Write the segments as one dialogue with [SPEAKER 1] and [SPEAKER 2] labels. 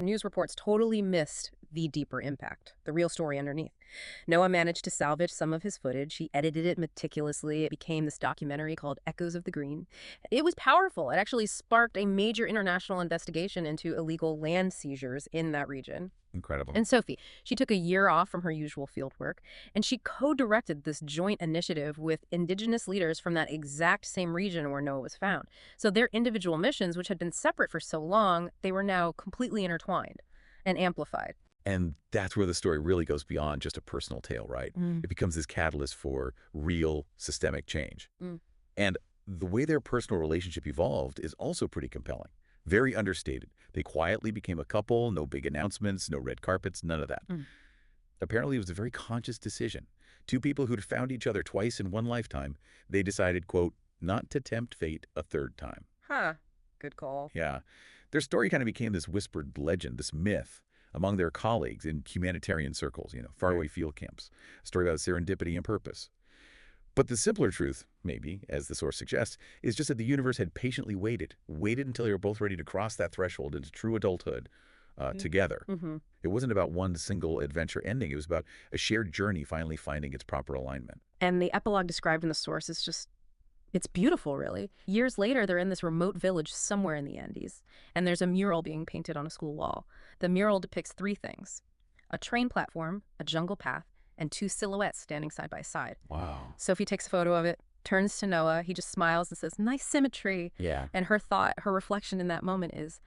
[SPEAKER 1] News reports totally missed the deeper impact, the real story underneath. Noah managed to salvage some of his footage. He edited it meticulously. It became this documentary called Echoes of the Green. It was powerful. It actually sparked a major international investigation into illegal land seizures in that region.
[SPEAKER 2] Incredible.
[SPEAKER 1] And Sophie, she took a year off from her usual fieldwork, and she co-directed this joint initiative with indigenous leaders from that exact same region where Noah was found. So their individual missions, which had been separate for so long, they were now completely intertwined and amplified.
[SPEAKER 2] And that's where the story really goes beyond just a personal tale, right?
[SPEAKER 1] Mm.
[SPEAKER 2] It becomes this catalyst for real systemic change.
[SPEAKER 1] Mm.
[SPEAKER 2] And the way their personal relationship evolved is also pretty compelling. Very understated. They quietly became a couple, no big announcements, no red carpets, none of that.
[SPEAKER 1] Mm.
[SPEAKER 2] Apparently, it was a very conscious decision. Two people who'd found each other twice in one lifetime, they decided, quote, not to tempt fate a third time.
[SPEAKER 1] Huh. Good call.
[SPEAKER 2] Yeah. Their story kind of became this whispered legend, this myth among their colleagues in humanitarian circles, faraway field camps. A story about serendipity and purpose. But the simpler truth, maybe, as the source suggests, is just that the universe had patiently waited until they were both ready to cross that threshold into true adulthood together.
[SPEAKER 1] Mm-hmm.
[SPEAKER 2] It wasn't about one single adventure ending. It was about a shared journey finally finding its proper alignment.
[SPEAKER 1] And the epilogue described in the source is just, it's beautiful, really. Years later, they're in this remote village somewhere in the Andes, and there's a mural being painted on a school wall. The mural depicts three things: a train platform, a jungle path, and two silhouettes standing side by side.
[SPEAKER 2] Wow.
[SPEAKER 1] Sophie takes a photo of it, turns to Noah. He just smiles and says, "Nice symmetry."
[SPEAKER 2] Yeah.
[SPEAKER 1] And her reflection in that moment is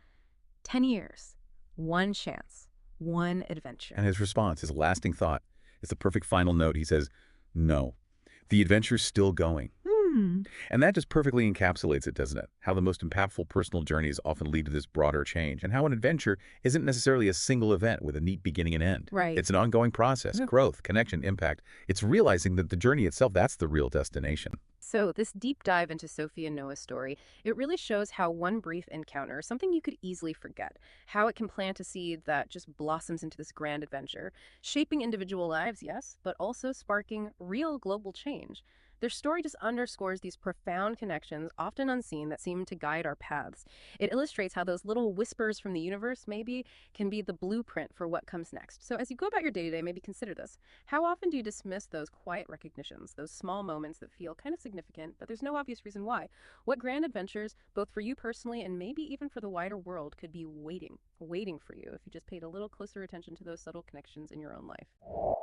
[SPEAKER 1] 10 years, one chance, one adventure.
[SPEAKER 2] And his response, his lasting thought, is the perfect final note. He says, no, the adventure's still going. And that just perfectly encapsulates it, doesn't it? How the most impactful personal journeys often lead to this broader change, and how an adventure isn't necessarily a single event with a neat beginning and end.
[SPEAKER 1] Right.
[SPEAKER 2] It's an ongoing process, growth, connection, impact. It's realizing that the journey itself, that's the real destination.
[SPEAKER 1] So this deep dive into Sophie and Noah's story, it really shows how one brief encounter, something you could easily forget, how it can plant a seed that just blossoms into this grand adventure, shaping individual lives, yes, but also sparking real global change. Their story just underscores these profound connections, often unseen, that seem to guide our paths. It illustrates how those little whispers from the universe maybe can be the blueprint for what comes next. So as you go about your day-to-day, maybe consider this. How often do you dismiss those quiet recognitions, those small moments that feel kind of significant, but there's no obvious reason why? What grand adventures, both for you personally and maybe even for the wider world, could be waiting for you if you just paid a little closer attention to those subtle connections in your own life?